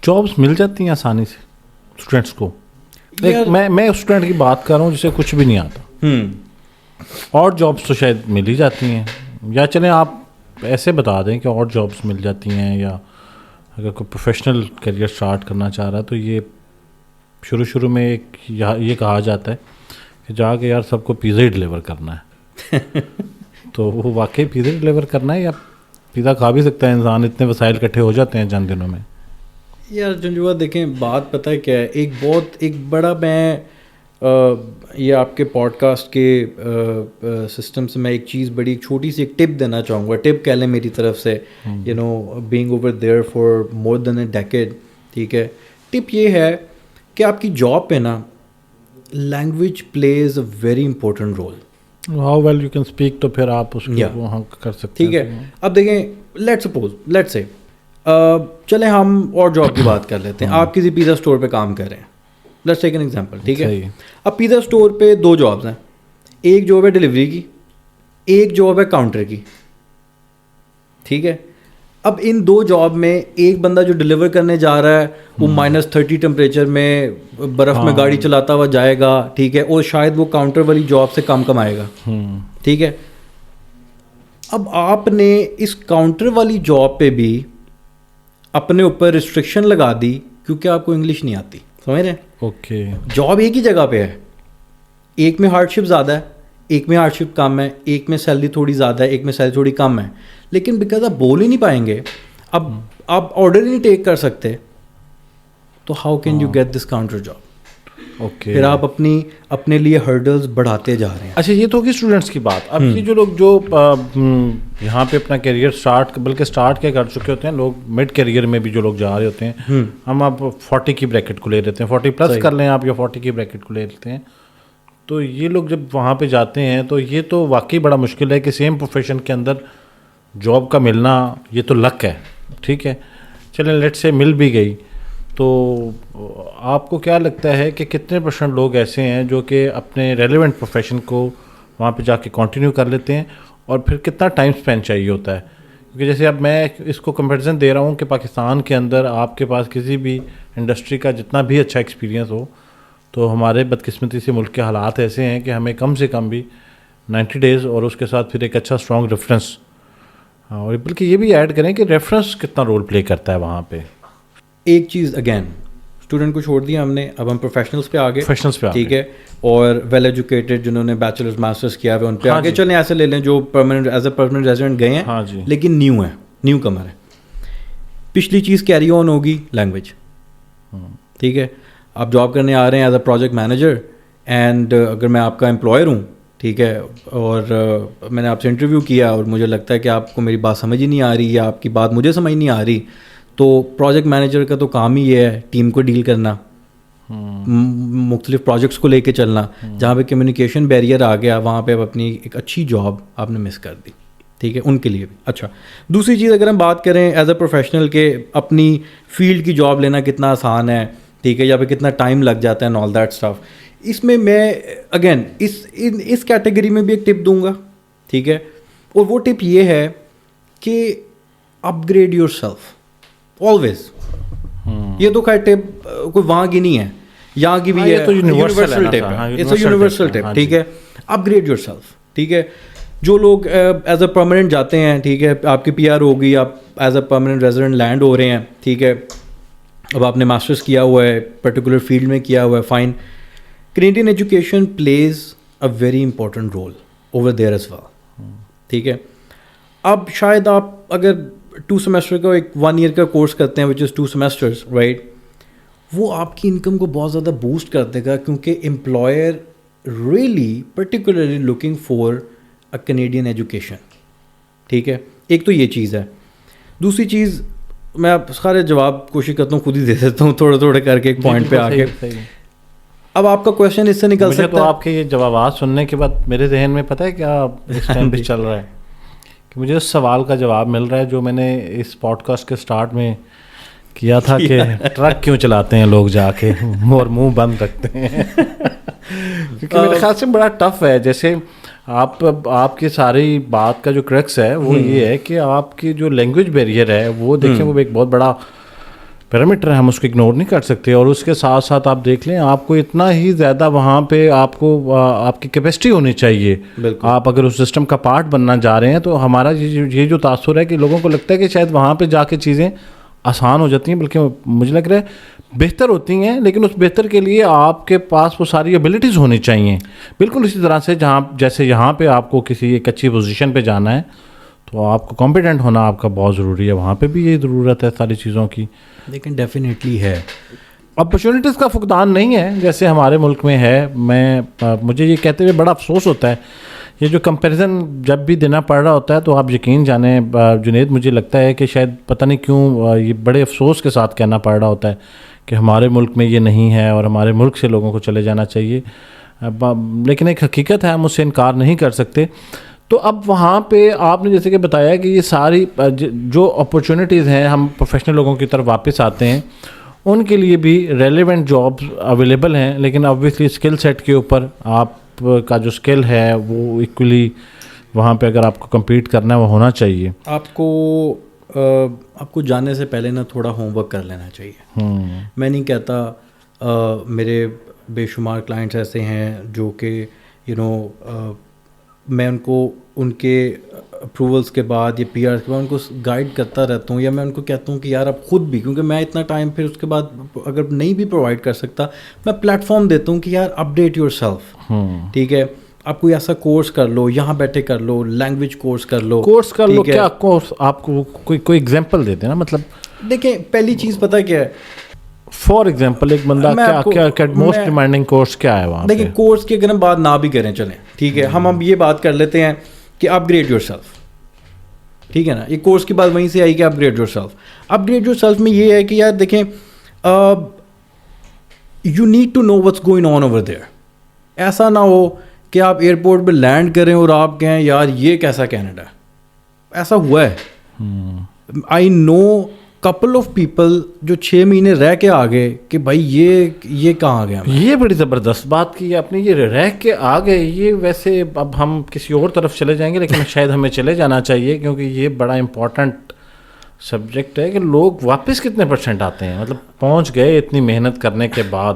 Jobs مل جاتی ہیں آسانی سے اسٹوڈنٹس کو؟ میں اسٹوڈنٹ کی بات کر رہا ہوں جسے کچھ بھی نہیں آتا، اور جابس تو شاید مل ہی جاتی ہیں، یا چلیں آپ ایسے بتا دیں کہ اور جابس مل جاتی ہیں، یا اگر کوئی پروفیشنل کیریئر اسٹارٹ کرنا چاہ رہا ہے تو یہ شروع میں ایک یہ کہا جاتا ہے کہ جا کے یار سب کو پیزا ہی ڈلیور کرنا ہے تو وہ واقعی پیزا ڈلیور کرنا ہے، یا پیزا کھا بھی سکتا ہے انسان؟ اتنے وسائل اکٹھے ہو جاتے ہیں چند دنوں میں. یار جنجوا دیکھیں بات پتہ ہے کیا ہے، ایک بڑا میں یہ آپ کے پوڈ کاسٹ کے سسٹم سے میں ایک چیز بڑی چھوٹی سی ایک ٹپ دینا چاہوں گا، ٹپ کہہ لیں میری طرف سے، you know being over there for more than a decade. ٹھیک ہے، ٹپ یہ ہے کہ آپ کی جاب پہ نا language plays a very important role. How well you can speak, تو پھر آپ اس کو وہاں کر سکتے ہیں. ٹھیک ہے، اب دیکھیں لیٹ سے چلیں ہم اور جاب کی بات کر لیتے ہیں. آپ کسی پیزا اسٹور پہ کام کر رہے ہیں، لیٹس ٹیک این ایگزامپل. ٹھیک ہے، اب پیزا اسٹور پہ 2 جابس ہیں، ایک جاب ہے ڈلیوری کی، ایک جاب ہے کاؤنٹر کی. ٹھیک ہے، اب ان 2 جاب میں ایک بندہ جو ڈلیور کرنے جا رہا ہے وہ -30 ٹمپریچر میں برف میں گاڑی چلاتا ہوا جائے گا. ٹھیک ہے، اور شاید وہ کاؤنٹر والی جاب سے کم کمائے گا. ٹھیک ہے، اب آپ نے اس کاؤنٹر والی جاب پہ بھی اپنے اوپر ریسٹرکشن لگا دی کیونکہ آپ کو انگلش نہیں آتی. سمجھ رہے ہیں؟ اوکے، جاب ایک ہی جگہ پہ ہے، ایک میں ہارڈ شپ زیادہ ہے، ایک میں ہارڈ شپ کم ہے، ایک میں سیلری تھوڑی زیادہ ہے، ایک میں سیلری تھوڑی کم ہے. لیکن بیکاز آپ بول ہی نہیں پائیں گے، اب آپ آرڈر ہی نہیں ٹیک کر سکتے، تو how can you get this counter job? Okay, پھر آپ اپنے لیے ہرڈلز بڑھاتے جا رہے ہیں. اچھا یہ تو ہوگی اسٹوڈنٹس کی بات. اب یہ جو لوگ جو یہاں پہ اپنا کیریئر اسٹارٹ کیا کر چکے ہوتے ہیں، لوگ مڈ کیریئر میں بھی جو لوگ جا رہے ہوتے ہیں، ہم آپ 40 کی بریکٹ کو لے لیتے ہیں، 40 پلس کر لیں آپ، یا 40 کی بریکٹ کو لے لیتے ہیں. تو یہ لوگ جب وہاں پہ جاتے ہیں تو یہ تو واقعی بڑا مشکل ہے کہ سیم پروفیشن کے اندر جاب کا ملنا، یہ تو لک ہے. ٹھیک ہے، چلیں لیٹ سے مل بھی گئی، تو آپ کو کیا لگتا ہے کہ کتنے % لوگ ایسے ہیں جو کہ اپنے ریلیونٹ پروفیشن کو وہاں پہ جا کے کنٹینیو کر لیتے ہیں، اور پھر کتنا ٹائم اسپینڈ چاہیے ہوتا ہے؟ کیونکہ جیسے اب میں اس کو کمپیریزن دے رہا ہوں کہ پاکستان کے اندر آپ کے پاس کسی بھی انڈسٹری کا جتنا بھی اچھا ایکسپیرینس ہو، تو ہمارے بدقسمتی سے ملک کے حالات ایسے ہیں کہ ہمیں کم سے کم بھی 90 ڈیز اور اس کے ساتھ پھر ایک اچھا اسٹرانگ ریفرنس، اور بلکہ یہ بھی ایڈ کریں کہ ریفرنس کتنا رول پلے کرتا ہے وہاں پہ. ایک چیز اگین، اسٹوڈنٹ کو چھوڑ دیا ہم نے، اب ہم پروفیشنلس پہ آگے. ٹھیک ہے، اور ویل ایجوکیٹڈ جنہوں نے بیچلرز ماسٹرز کیا ہوا ان پہ آگے چلیں. ایسے لے لیں جو permanent as a permanent resident گئے ہیں لیکن نیو کمر ہے. پچھلی چیز کیری آن ہوگی لینگویج. ٹھیک ہے، آپ جاب کرنے آ رہے ہیں as a project manager, and اگر میں آپ کا امپلائر ہوں، ٹھیک ہے، اور میں نے آپ سے انٹرویو کیا اور مجھے لگتا ہے کہ آپ کو میری بات سمجھ ہی نہیں آ رہی یا آپ کی بات مجھے سمجھ نہیں آ رہی، تو پروجیکٹ مینیجر کا تو کام ہی یہ ہے ٹیم کو ڈیل کرنا، مختلف پروجیکٹس کو لے کے چلنا. جہاں پہ کمیونیکیشن بیریئر آ گیا وہاں پہ اپنی ایک اچھی جاب آپ نے مس کر دی. ٹھیک ہے، ان کے لیے بھی. اچھا، دوسری چیز اگر ہم بات کریں ایز اے پروفیشنل کہ اپنی فیلڈ کی جاب لینا کتنا آسان ہے، ٹھیک ہے، یا پھر کتنا ٹائم لگ جاتا ہے، آل دیٹ اسٹف، اس میں اگین اس کیٹیگری میں بھی ایک ٹپ دوں گا. ٹھیک ہے، اور وہ ٹپ یہ ہے کہ upgrade your self always. یہ تو خیر ٹپ کوئی وہاں کی نہیں ہے، یہاں کی بھی ہے، یونیورسل ٹپ ہے، اٹس اے یونیورسل ٹپ. ٹھیک ہے، اپ گریڈ یور سیلف. ٹھیک ہے، جو لوگ ایز اے پرماننٹ جاتے ہیں، ٹھیک ہے، آپ کی PR ہوگی، آپ as a permanent resident land ہو رہے ہیں، ٹھیک ہے، اب آپ نے ماسٹرس کیا ہوا ہے، پرٹیکولر فیلڈ میں کیا ہوا ہے، fine. Canadian education plays a very important role over there as well. ٹھیک ہے، اب شاید آپ اگر 2 سیمسٹر کا ایک 1 ایئر کا کورس کرتے ہیں وچ از 2 سیمسٹرز، رائٹ، وہ آپ کی انکم کو بہت زیادہ بوسٹ کر دے گا کیونکہ employer really particularly looking for a Canadian education. ٹھیک ہے، ایک تو یہ چیز ہے. دوسری چیز میں آپ سارے جواب کوشش کرتا ہوں خود ہی دے دیتا ہوں تھوڑے تھوڑے کر کے ایک پوائنٹ پہ آ کے. اب آپ کا کویشچن اس سے نکل سکتا ہے. تو آپ کے یہ جوابات سننے کے بعد میرے ذہن میں پتہ ہے کیا اس ٹائم پہ چل رہا ہے کہ مجھے اس سوال کا جواب مل رہا ہے جو میں نے اس پوڈ کاسٹ کے اسٹارٹ میں کیا تھا کہ ٹرک کیوں چلاتے ہیں لوگ جا کے اور منہ بند رکھتے ہیں. کیونکہ میرے خیال سے بڑا ٹف ہے. جیسے آپ کی ساری بات کا جو کریکس ہے وہ یہ ہے کہ آپ کی جو لینگویج بیریئر ہے وہ دیکھیں وہ ایک بہت بڑا پیرامیٹر ہے, ہم اس کو اگنور نہیں کر سکتے. اور اس کے ساتھ ساتھ آپ دیکھ لیں, آپ کو اتنا ہی زیادہ وہاں پہ آپ کو آپ کی کیپیسٹی ہونی چاہیے. آپ اگر اس سسٹم کا پارٹ بننا جا رہے ہیں تو ہمارا یہ جو تاثر ہے کہ لوگوں کو لگتا ہے کہ شاید وہاں پہ جا کے چیزیں آسان ہو جاتی ہیں, بلکہ مجھے لگ رہا ہے بہتر ہوتی ہیں, لیکن اس بہتر کے لیے آپ کے پاس وہ ساری ایبلٹیز ہونی چاہیے. بالکل اسی طرح سے جیسے یہاں پہ آپ کو کسی ایک اچھی پوزیشن پہ جانا ہے تو آپ کو کمپیٹنٹ ہونا آپ کا بہت ضروری ہے. وہاں پہ بھی یہی ضرورت ہے ساری چیزوں کی, لیکن ڈیفینیٹلی ہے. اپرچونیٹیز کا فقدان نہیں ہے جیسے ہمارے ملک میں ہے. مجھے یہ کہتے ہوئے بڑا افسوس ہوتا ہے, یہ جو کمپیریزن جب بھی دینا پڑ رہا ہوتا ہے تو آپ یقین جانیں جنید, مجھے لگتا ہے کہ شاید پتہ نہیں کیوں یہ بڑے افسوس کے ساتھ کہنا پڑ رہا ہوتا ہے کہ ہمارے ملک میں یہ نہیں ہے اور ہمارے ملک سے لوگوں کو چلے جانا چاہیے. لیکن ایک حقیقت ہے, ہم اس سے انکار نہیں کر سکتے. تو اب وہاں پہ آپ نے جیسے کہ بتایا کہ یہ ساری جو اپرچونیٹیز ہیں, ہم پروفیشنل لوگوں کی طرف واپس آتے ہیں, ان کے لیے بھی ریلیونٹ جابس اویلیبل ہیں. لیکن obviously اسکل سیٹ کے اوپر آپ کا جو اسکل ہے وہ ایکولی وہاں پہ اگر آپ کو کمپیٹ کرنا ہے وہ ہونا چاہیے. آپ کو جانے سے پہلے نا تھوڑا ہوم ورک کر لینا چاہیے. میں نہیں کہتا, میرے بے شمار کلائنٹس ایسے ہیں جو کہ میں ان کو ان کے اپروولس کے بعد یا پی آرس کے بعد ان کو گائیڈ کرتا رہتا ہوں, یا میں ان کو کہتا ہوں کہ یار اب خود بھی, کیونکہ میں اتنا ٹائم پھر اس کے بعد اگر نہیں بھی پرووائڈ کر سکتا, میں پلیٹ فارم دیتا ہوں کہ یار اپڈیٹ یور سیلف. ٹھیک ہے, آپ کوئی ایسا کورس کر لو, یہاں بیٹھے کر لو, لینگویج کورس کر لو. کیا کورس آپ کو کوئی ایگزامپل دیتے ہیں نا, مطلب دیکھیں پہلی چیز پتہ کیا ہے, فار ایگزامپل ایک بندہ کیا موسٹ ڈیمانڈنگ کورس کیا ہے وہاں؟ دیکھیں کورس کی اگر ہم بات نہ بھی کریں چلیں, ٹھیک ہے, ہم اب یہ بات کر لیتے ہیں کہ اپ گریڈ یور سیلف. ٹھیک ہے نا, یہ کورس کی بات وہیں سے آئی کہ upgrade yourself. Upgrade yourself میں یہ ہے کہ یار دیکھیں, you need to know what's going on over there. ایسا نہ ہو کہ آپ ایئرپورٹ پہ لینڈ کریں اور آپ کہیں یار یہ کیسا کینیڈا ہے. ایسا ہوا ہے, آئی نو کپل آف پیپل جو 6 مہینے رہ کے آ گئے کہ بھائی یہ کہاں گیا. یہ بڑی زبردست بات کی آپ نے, یہ رہ کے آ گئے. یہ ویسے اب ہم کسی اور طرف چلے جائیں گے, لیکن شاید ہمیں چلے جانا چاہیے کیونکہ یہ بڑا امپورٹنٹ سبجیکٹ ہے کہ لوگ واپس کتنے % آتے ہیں. مطلب پہنچ گئے اتنی محنت کرنے کے بعد,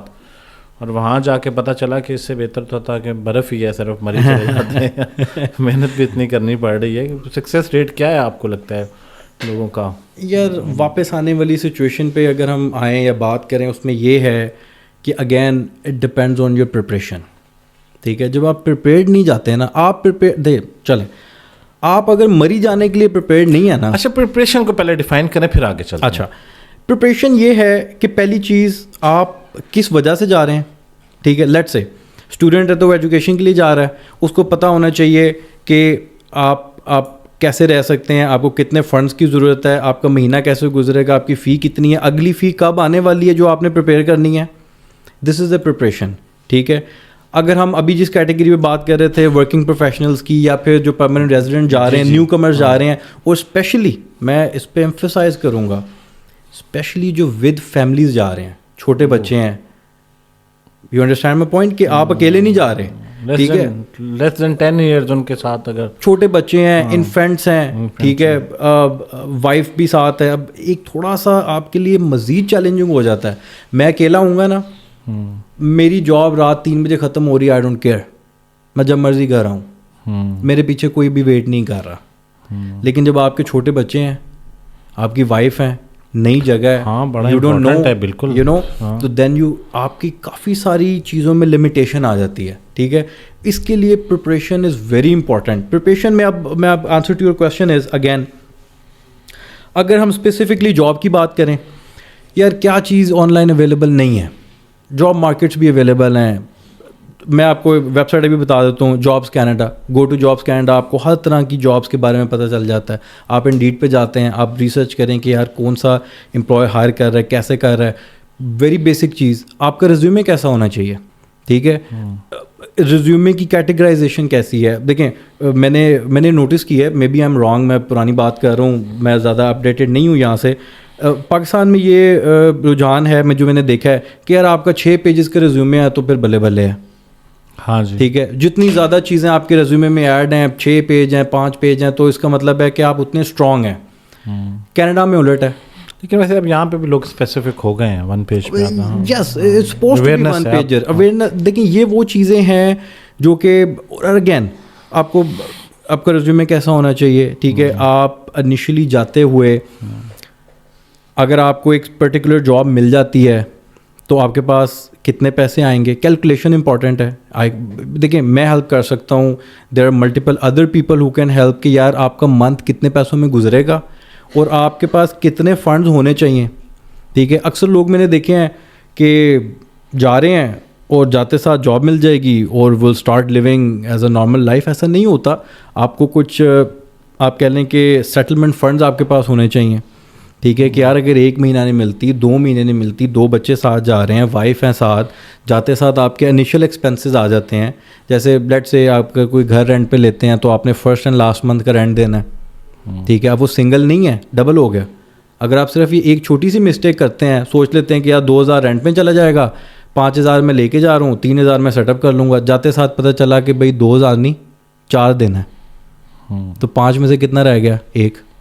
اور وہاں جا کے پتہ چلا کہ اس سے بہتر تو تھا کہ برف ہی ہے, صرف مری چلے جاتے ہیں. محنت بھی اتنی کرنی پڑ رہی ہے. سکسیس ریٹ کیا ہے آپ کو لگتا ہے لوگوں کا؟ یار واپس آنے والی سچویشن پہ اگر ہم آئیں یا بات کریں, اس میں یہ ہے کہ again it depends on your preparation. ٹھیک ہے, جب آپ پریپیئرڈ نہیں جاتے ہیں نا, آپ چلیں آپ اگر مری جانے کے لیے پریپیئرڈ نہیں ہے نا. اچھا, پریپریشن کو پہلے ڈیفائن کریں پھر آگے چلیں. اچھا, پریپریشن یہ ہے کہ پہلی چیز آپ کس وجہ سے جا رہے ہیں. ٹھیک ہے, لیٹس سے اسٹوڈنٹ ہے تو وہ ایجوکیشن کے لیے جا رہا ہے, اس کو پتہ ہونا چاہیے کہ آپ کیسے رہ سکتے ہیں, آپ کو کتنے فنڈس کی ضرورت ہے, آپ کا مہینہ کیسے گزرے گا, آپ کی فی کتنی ہے, اگلی فی کب آنے والی ہے جو آپ نے پریپیئر کرنی ہے. دس از اے پریپریشن. ٹھیک ہے, اگر ہم ابھی جس کیٹیگری میں بات کر رہے تھے ورکنگ پروفیشنلس کی, یا پھر جو پرماننٹ ریزیڈنٹ جا رہے ہیں, نیو کمرز جا رہے ہیں, اور اسپیشلی میں اس پہ ایمفسائز کروں گا, اسپیشلی جو ود فیملیز جا رہے ہیں, چھوٹے بچے ہیں. یو انڈرسٹینڈ مائی پوائنٹ کہ آپ اکیلے نہیں جا رہے. ٹھیک ہے, لیس دین 10 ایئرز ان کے ساتھ اگر چھوٹے بچے ہیں, انفینٹس ہیں. ٹھیک ہے, وائف بھی ساتھ ہے. اب ایک تھوڑا سا آپ کے لیے مزید چیلنجنگ ہو جاتا ہے. میں اکیلا ہوں گا نا, میری جاب رات 3 بجے ختم ہو رہی ہے, آئی ڈونٹ کیئر, میں جب مرضی کر رہا ہوں, میرے پیچھے کوئی بھی ویٹ نہیں کر رہا. لیکن جب آپ کے چھوٹے بچے ہیں, آپ کی وائف ہیں, نئی جگہ ہے, یو ڈونٹ نو, بالکل یو نو, تو دین آپ کی کافی ساری چیزوں میں لمیٹیشن آ جاتی ہے. ٹھیک ہے, اس کے لیے preparation is very important. Preparation میں اب answer to your question is again, اگر ہم اسپیسیفکلی جاب کی بات کریں, یار کیا چیز آن لائن اویلیبل نہیں ہے. جاب مارکیٹس بھی اویلیبل ہیں. میں آپ کو ویب سائٹ بھی بتا دیتا ہوں, jobs Canada, go to jobs Canada, آپ کو ہر طرح کی جابس کے بارے میں پتہ چل جاتا ہے. آپ انڈیڈ پہ جاتے ہیں, آپ ریسرچ کریں کہ یار کون سا امپلائی ہائر کر رہا ہے, کیسے کر رہا ہے. ویری بیسک چیز, آپ کا ریزیومے کیسا ہونا چاہیے. ٹھیک ہے, ریزیومے کی کیٹیگرائزیشن کیسی ہے. دیکھیں میں نے نوٹس کی ہے, maybe I am wrong, میں پرانی بات کر رہا ہوں, میں زیادہ اپڈیٹڈ نہیں ہوں یہاں سے. پاکستان میں یہ رجحان ہے جو میں نے دیکھا ہے کہ یار آپ کا 6 پیجز کا ریزیومے ہے تو پھر بلے بلے ہے. ہاں جی, ٹھیک ہے, جتنی زیادہ چیزیں آپ کے ریزیومے میں ایڈ ہیں, 6 پیج ہیں, 5 پیج ہیں, تو اس کا مطلب ہے کہ آپ اتنے اسٹرانگ ہیں. کینیڈا میں الٹ ہے. لیکن ویسے اب یہاں پہ بھی لوگ اسپیسیفک ہو گئے ہیں ون پیج پہ. Yes it's supposed to be one pager awareness. دیکھیں یہ وہ چیزیں ہیں جو کہ اگین آپ کا ریزیومے کیسا ہونا چاہیے, ٹھیک ہے. آپ انیشلی جاتے ہوئے اگر آپ کو ایک پرٹیکولر جاب مل جاتی ہے تو آپ کے پاس کتنے پیسے آئیں گے, کیلکولیشن امپورٹنٹ ہے. دیکھیں میں ہیلپ کر سکتا ہوں, there are multiple other people who can help کہ یار آپ کا منتھ کتنے پیسوں میں گزرے گا اور آپ کے پاس کتنے فنڈز ہونے چاہیے, ٹھیک ہے. اکثر لوگ میں نے دیکھے ہیں کہ جا رہے ہیں اور جاتے ساتھ جاب مل جائے گی اور will start living as a normal life. ایسا نہیں ہوتا. آپ کو کچھ آپ کہہ لیں کہ سیٹلمنٹ فنڈز آپ کے پاس ہونے چاہیے, ٹھیک ہے. کہ یار اگر 1 مہینہ نہیں ملتی, 2 مہینے نہیں ملتی, 2 بچے ساتھ جا رہے ہیں, وائف ہیں ساتھ, جاتے ساتھ آپ کے انیشیل ایکسپینسز آ جاتے ہیں. جیسے لیٹ سے آپ کا کوئی گھر رینٹ پہ لیتے ہیں تو آپ نے فرسٹ اینڈ لاسٹ منتھ کا رینٹ دینا ہے, ٹھیک ہے. اب وہ سنگل نہیں ہے, ڈبل ہو گیا. اگر آپ صرف یہ ایک چھوٹی سی مسٹیک کرتے ہیں, سوچ لیتے ہیں کہ یار 2000 رینٹ میں چلا جائے گا, 5000 میں لے کے جا رہا ہوں, 3000 میں سیٹ اپ کر لوں گا, جاتے ساتھ پتہ چلا کہ بھائی 2000 نہیں 4 دن ہے, تو 5 میں سے کتنا رہ گیا, 1.